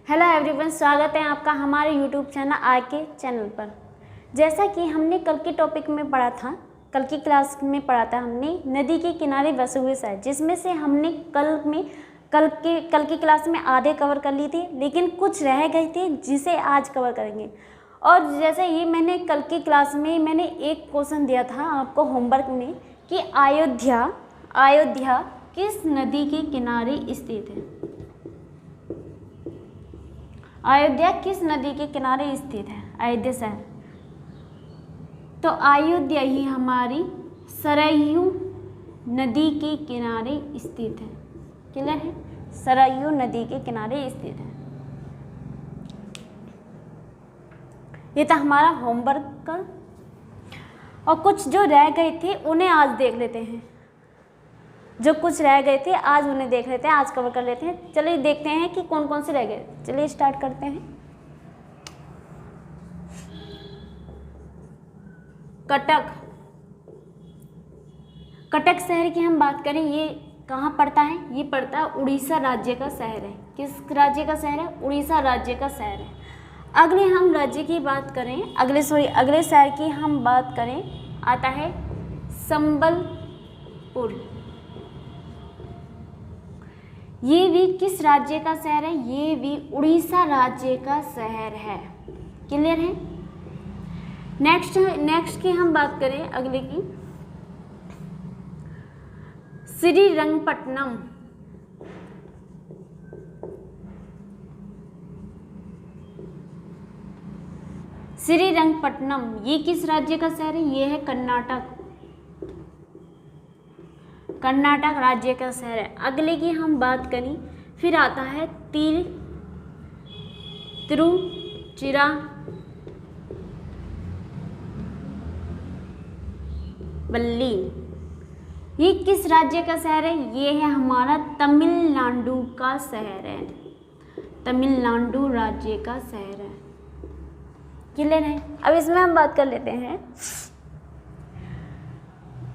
Hello everyone, स्वागत है आपका हमारे यूट्यूब चैनल आर के चैनल पर। जैसा कि हमने कल के टॉपिक में पढ़ा था, कल की क्लास में पढ़ा था हमने नदी के किनारे बसे हुए शहर, जिसमें से हमने कल की क्लास में आधे कवर कर ली थी, लेकिन कुछ रह गए थे जिसे आज कवर करेंगे। और जैसे ये मैंने कल की क्लास में मैंने एक क्वेश्चन दिया था आपको होमवर्क में कि अयोध्या किस नदी के किनारे स्थित है। अयोध्या किस नदी के किनारे स्थित है, अयोध्या शहर। तो अयोध्या ही हमारी सरयू नदी के किनारे स्थित है। क्लियर है, सरयू नदी के किनारे स्थित है। ये था हमारा होमवर्क का। और कुछ जो रह गए थे उन्हें आज देख लेते हैं। जो कुछ रह गए थे आज उन्हें देख लेते हैं, आज कवर कर लेते हैं। चलिए देखते हैं कि कौन कौन से रह गए। चलिए स्टार्ट करते हैं। कटक शहर की हम बात करें, ये कहाँ पड़ता है? ये पड़ता है उड़ीसा राज्य का शहर है। किस राज्य का शहर है? उड़ीसा राज्य का शहर है। अगले हम राज्य की बात करें, अगले शहर की हम बात करें, आता है संबलपुर। ये भी किस राज्य का शहर है? ये भी उड़ीसा राज्य का शहर है। क्लियर है। नेक्स्ट की हम बात करें, अगले की श्रीरंगपट्टनम। श्रीरंगपट्टनम ये किस राज्य का शहर है? ये है कर्नाटक राज्य का शहर है। अगले की हम बात करें, फिर आता है तिरुचिरापल्ली। ये किस राज्य का शहर है? ये है हमारा तमिलनाडु का शहर है। तमिलनाडु राज्य का शहर है। क्लियर है। अब इसमें हम बात कर लेते हैं,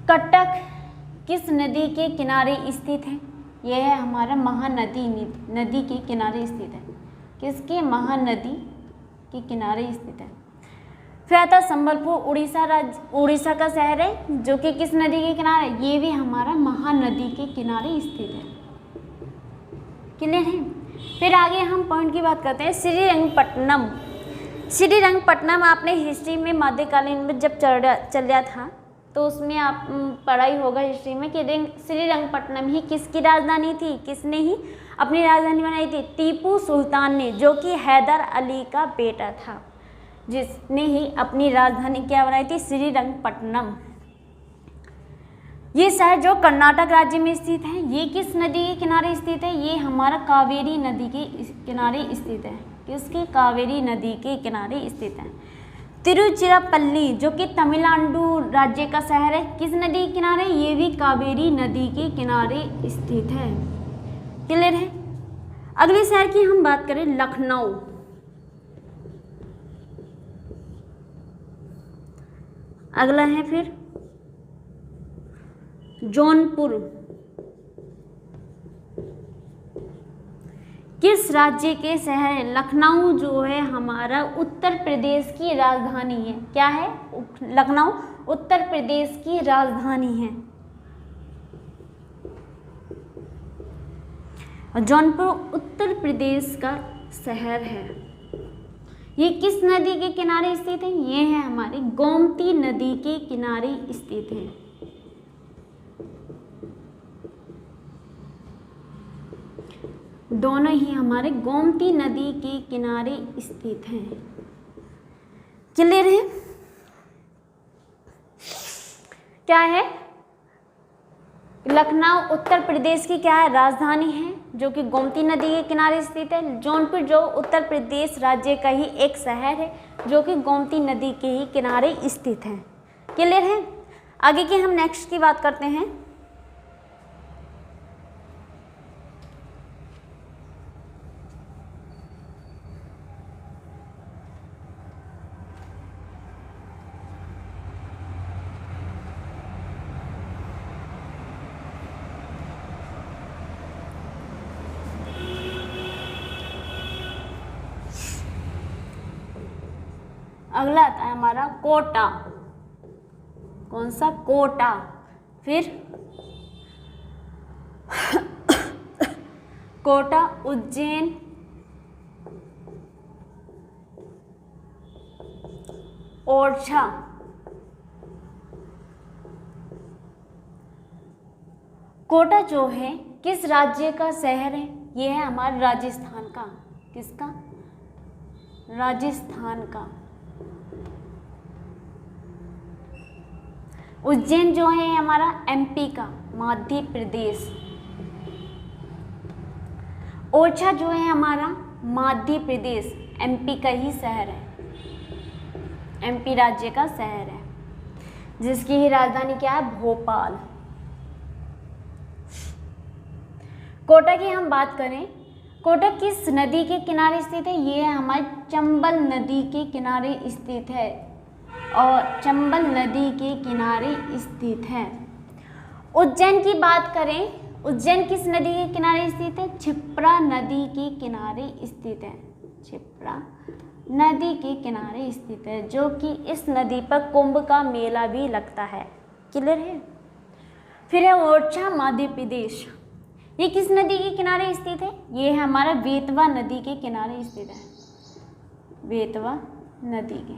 कटक किस नदी के किनारे स्थित है? यह है हमारा महानदी नदी के किनारे स्थित है। किसके? महानदी के किनारे स्थित है। फिर आता है संबलपुर, उड़ीसा का शहर है, जो कि किस नदी के किनारे? ये भी हमारा महानदी के किनारे स्थित है। क्लियर है। फिर आगे हम पॉइंट की बात करते हैं, श्रीरंगपट्टनम आपने हिस्ट्री में मध्यकालीन में जब चल रहा था तो उसमें आप पढ़ा ही होगा हिस्ट्री में कि श्रीरंगपट्टनम ही किसकी राजधानी थी? किसने ही अपनी राजधानी बनाई थी? टीपू सुल्तान ने, जो कि हैदर अली का बेटा था, जिसने ही अपनी राजधानी क्या बनाई थी? श्रीरंगपट्टनम। ये शहर जो कर्नाटक राज्य में स्थित है, ये किस नदी के किनारे स्थित है? ये हमारा कावेरी नदी के किनारे स्थित है। किसके? कावेरी नदी के किनारे स्थित है। तिरुचिरापल्ली जो कि तमिलनाडु राज्य का शहर है, किस नदी के किनारे? ये भी कावेरी नदी के किनारे स्थित है। क्लियर है। अगले शहर की हम बात करें, लखनऊ। अगला है फिर जौनपुर। किस राज्य के शहर है? लखनऊ जो है हमारा उत्तर प्रदेश की राजधानी है। क्या है? लखनऊ उत्तर प्रदेश की राजधानी है। जौनपुर उत्तर प्रदेश का शहर है। ये किस नदी के किनारे स्थित है? ये है हमारी गोमती नदी के किनारे स्थित है। दोनों ही हमारे गोमती नदी के किनारे स्थित हैं। क्लियर है। क्या है? लखनऊ उत्तर प्रदेश की क्या है? राजधानी है, जो कि गोमती नदी के किनारे स्थित है। जौनपुर जो उत्तर प्रदेश राज्य का ही एक शहर है, जो कि गोमती नदी के ही किनारे स्थित है। क्लियर है। आगे की हम नेक्स्ट की बात करते हैं। अगला आता है हमारा कोटा। कौन सा? कोटा। फिर कोटा, उज्जैन, ओरछा, कोटा जो है किस राज्य का शहर है? ये है हमारा राजस्थान का। किसका? राजस्थान का। उज्जैन जो है हमारा एमपी का, मध्य प्रदेश। ओरछा जो है हमारा मध्य प्रदेश, एमपी का ही शहर है, एमपी राज्य का शहर है, जिसकी ही राजधानी क्या है? भोपाल। कोटा की हम बात करें, कोटा किस नदी के किनारे स्थित है? ये है हमारी चंबल नदी के किनारे स्थित है, और चंबल नदी के किनारे स्थित है। उज्जैन की बात करें, उज्जैन किस नदी के किनारे स्थित है? क्षिप्रा नदी के किनारे स्थित है, क्षिप्रा नदी के किनारे स्थित है, जो कि इस नदी पर कुंभ का मेला भी लगता है। क्लियर है? फिर है ओरछा, मध्य प्रदेश। ये किस नदी के किनारे स्थित है? ये है हमारा बेतवा नदी के किनारे स्थित है, बेतवा नदी के,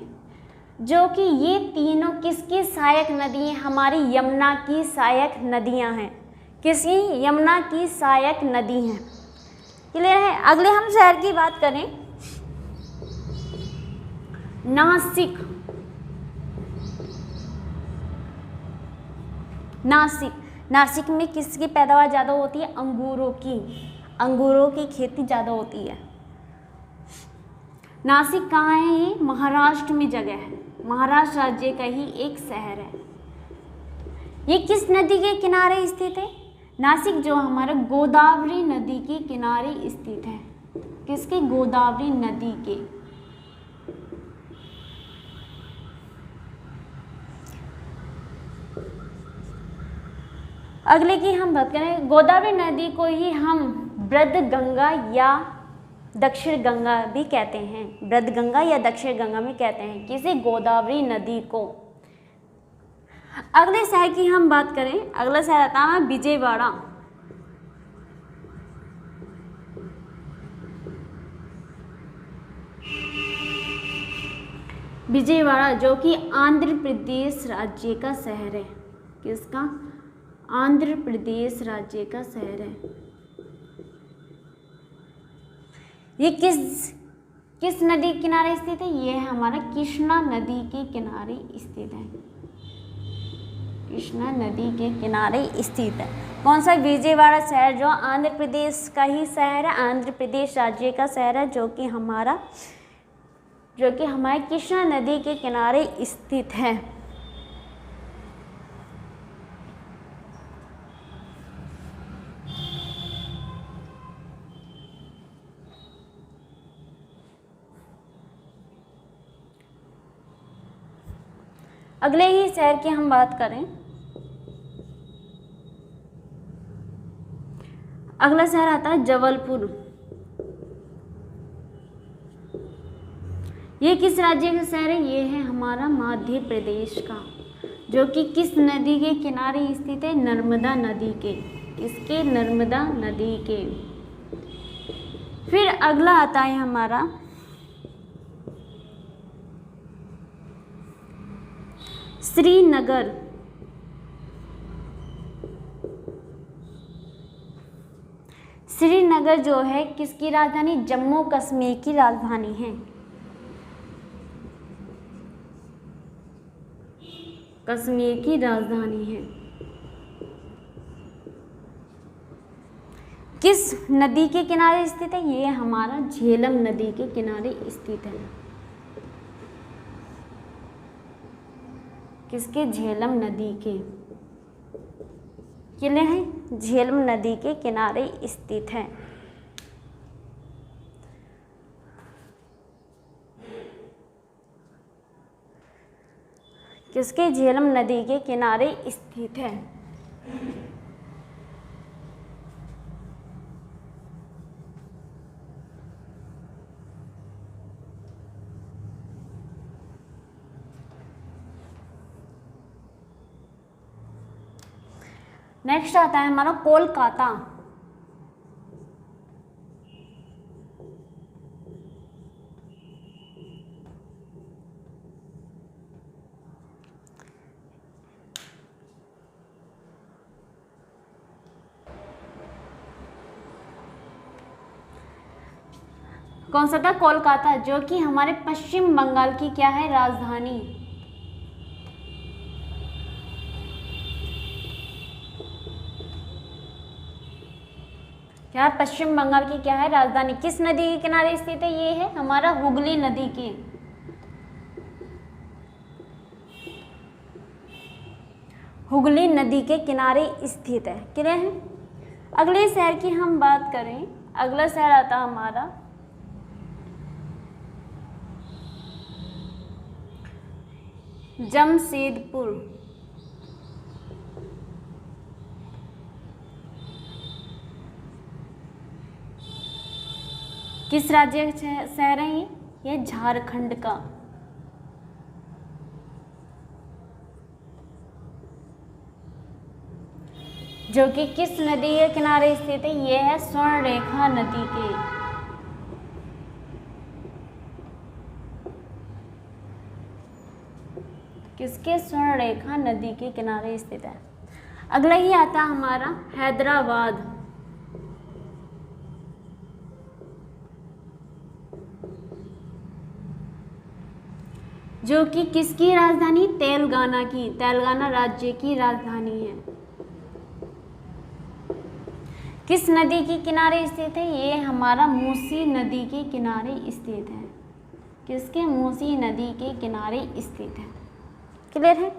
जो कि ये तीनों किसकी सहायक नदी हैं? हमारी यमुना की सहायक नदियां हैं। किसकी? यमुना की सहायक नदी हैं। क्लियर है? अगले हम शहर की बात करें, नासिक। नासिक, नासिक में किसकी पैदावार ज़्यादा होती है? अंगूरों की, अंगूरों की खेती ज़्यादा होती है। नासिक कहाँ है? ये महाराष्ट्र में जगह है, महाराष्ट्र राज्य का ही एक शहर है। ये किस नदी के किनारे स्थित है? नासिक जो हमारा गोदावरी नदी के किनारे स्थित है। किसके? गोदावरी नदी के। अगले की हम बात करें, गोदावरी नदी को ही हम बृहद गंगा या दक्षिण गंगा भी कहते हैं, बृहद गंगा या दक्षिण गंगा भी कहते हैं, किसी? गोदावरी नदी को। अगले शहर की हम बात करें, अगला शहर आता है विजयवाड़ा। विजयवाड़ा जो कि आंध्र प्रदेश राज्य का शहर है। किसका? आंध्र प्रदेश राज्य का शहर है। ये किस नदी के किनारे स्थित है? ये है हमारा कृष्णा नदी के किनारे स्थित है, कृष्णा नदी के किनारे स्थित है। कौन सा? विजयवाड़ा शहर, जो आंध्र प्रदेश का ही शहर है, आंध्र प्रदेश राज्य का शहर है, जो कि हमारे कृष्णा नदी के किनारे स्थित है। अगले ही शहर की हम बात करें, अगला शहर आता है जबलपुर। ये किस राज्य का शहर है? ये है हमारा मध्य प्रदेश का, जो कि किस नदी के किनारे स्थित है? नर्मदा नदी के। किसके? नर्मदा नदी के। फिर अगला आता है हमारा श्रीनगर। श्रीनगर जो है किसकी राजधानी? जम्मू कश्मीर की राजधानी है, कश्मीर की राजधानी है। किस नदी के किनारे स्थित है? ये हमारा झेलम नदी के किनारे स्थित है। किसके? झेलम नदी के। किले हैं? झेलम नदी के किनारे स्थित है। किसके? झेलम नदी के किनारे स्थित है। नेक्स्ट आता है हमारा कोलकाता। कौन सा था? कोलकाता, जो कि हमारे पश्चिम बंगाल की क्या है? राजधानी। क्या पश्चिम बंगाल की क्या है? राजधानी। किस नदी के किनारे स्थित है? ये है हमारा हुगली नदी की। हुगली नदी के किनारे स्थित है। क्लियर है? अगले शहर की हम बात करें, अगला शहर आता हमारा जमशेदपुर। किस राज्य का शहर है ये झारखंड का। जो कि किस नदी के किनारे स्थित है? ये है स्वर्णरेखा नदी के। किसके? स्वर्णरेखा नदी के किनारे स्थित है। अगला ही आता हमारा हैदराबाद। जो कि किसकी राजधानी? तेलंगाना की। तेलंगाना राज्य की राजधानी है। किस नदी के किनारे स्थित है? ये हमारा मूसी नदी के किनारे स्थित है। किसके? मूसी नदी के किनारे स्थित है। क्लियर है?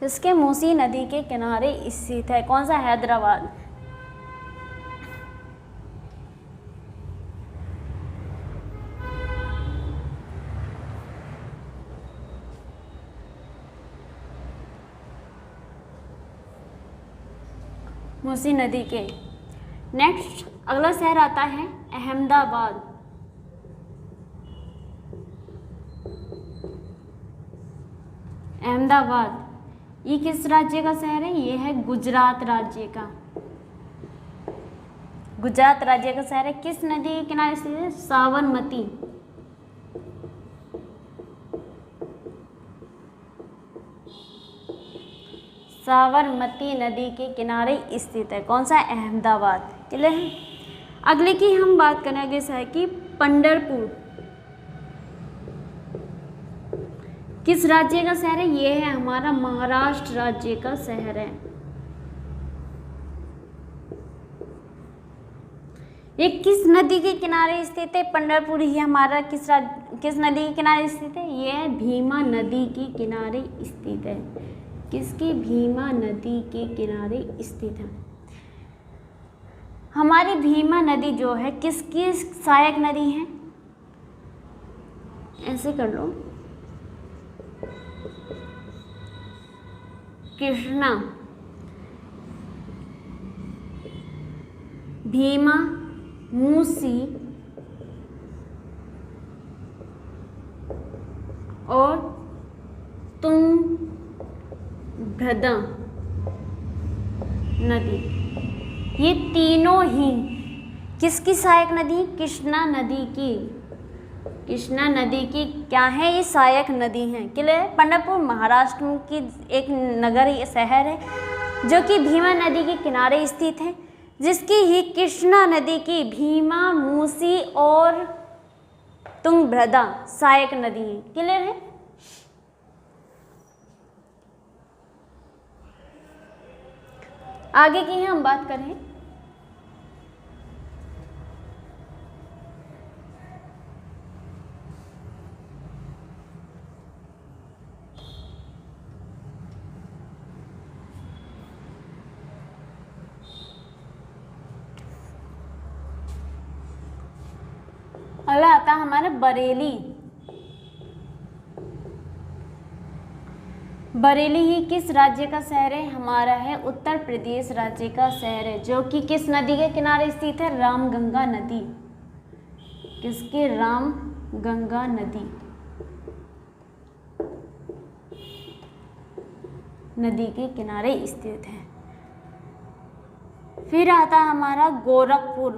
किसके? मूसी नदी के किनारे स्थित है। कौन सा? हैदराबाद। मूसी नदी के। नेक्स्ट अगला शहर आता है अहमदाबाद। अहमदाबाद ये किस राज्य का शहर है? ये है गुजरात राज्य का। गुजरात राज्य का शहर है। किस नदी के किनारे स्थित है? साबरमती। साबरमती नदी के किनारे स्थित है। कौन सा? अहमदाबाद। क्लियर है? अगले की हम बात करें अगले शहर की, पंढरपुर। किस राज्य का शहर है? ये है हमारा महाराष्ट्र राज्य का शहर है। ये किस नदी के किनारे स्थित है? पंढरपुर ही हमारा किस नदी के किनारे स्थित है? ये है भीमा नदी के किनारे स्थित है। किसकी? भीमा नदी के किनारे स्थित है। हमारी भीमा नदी जो है किसकी सहायक नदी है? ऐसे कर लो, कृष्णा, भीमा, मूसी और तुंगभद्रा नदी, ये तीनों ही किसकी सहायक नदी? कृष्णा नदी की। कृष्णा नदी की क्या है? ये सहायक नदी है। क्लियर? पंढरपुर महाराष्ट्र की एक नगर शहर है जो कि भीमा नदी के किनारे स्थित है, जिसकी ही कृष्णा नदी की भीमा, मूसी और तुंगभद्रा सहायक नदी है। क्लियर है? आगे की हम बात करें, अगला आता है हमारा बरेली। बरेली ही किस राज्य का शहर है? हमारा है उत्तर प्रदेश राज्य का शहर है, जो कि किस नदी के किनारे स्थित है? रामगंगा नदी। किसके? राम गंगा नदी के किनारे स्थित है। फिर आता हमारा गोरखपुर।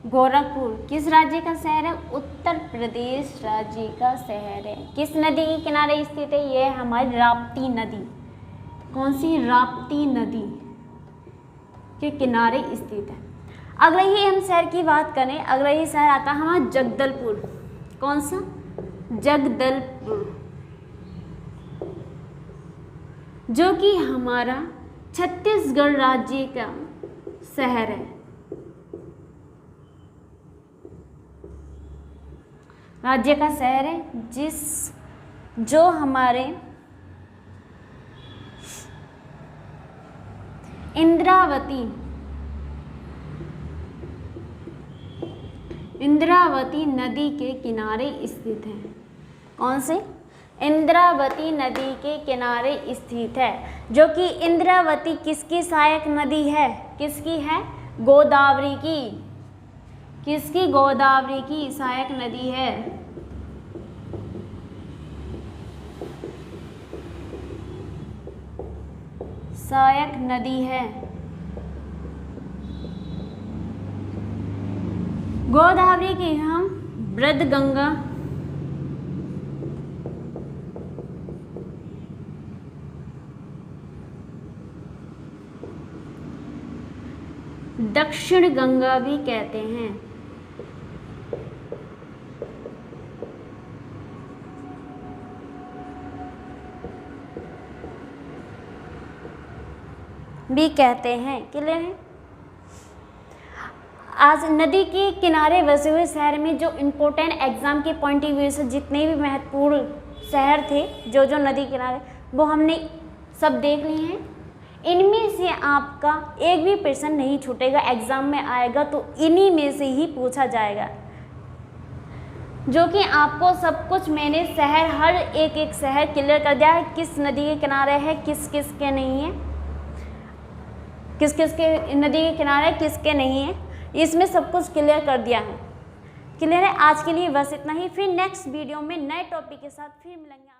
गोरखपुर किस राज्य का शहर है? उत्तर प्रदेश राज्य का शहर है। किस नदी के किनारे स्थित है? यह है हमारी राप्ती नदी। कौन सी? राप्ती नदी के किनारे स्थित है। अगला ही हम शहर की बात करें, अगला ही शहर आता है हमारा जगदलपुर। कौन सा? जगदलपुर, जो कि हमारा छत्तीसगढ़ राज्य का शहर है। राज्य का शहर है जो हमारे इंद्रावती नदी के किनारे स्थित है। कौन से? इंद्रावती नदी के किनारे स्थित है, जो कि इंद्रावती किसकी सहायक नदी है? किसकी है? गोदावरी की। किसकी? गोदावरी की सहायक नदी है। सहायक नदी है। गोदावरी की हम बृहदगंगा, दक्षिण गंगा भी कहते हैं। क्लियर है? आज नदी के किनारे बसे हुए शहर में जो इम्पोर्टेंट एग्जाम के पॉइंट ऑफ व्यू से जितने भी महत्वपूर्ण शहर थे, जो नदी किनारे, वो हमने सब देख लिए हैं। इनमें से आपका एक भी प्रश्न नहीं छूटेगा, एग्जाम में आएगा तो इन्हीं में से ही पूछा जाएगा। जो कि आपको सब कुछ मैंने शहर, हर एक शहर क्लियर कर दिया है, किस नदी के किनारे है, किस किस के नहीं है, किस किस के नदी के किनारे किसके नहीं है, इसमें सब कुछ क्लियर कर दिया है। क्लियर है? आज के लिए बस इतना ही। फिर नेक्स्ट वीडियो में नए टॉपिक के साथ फिर मिलेंगे।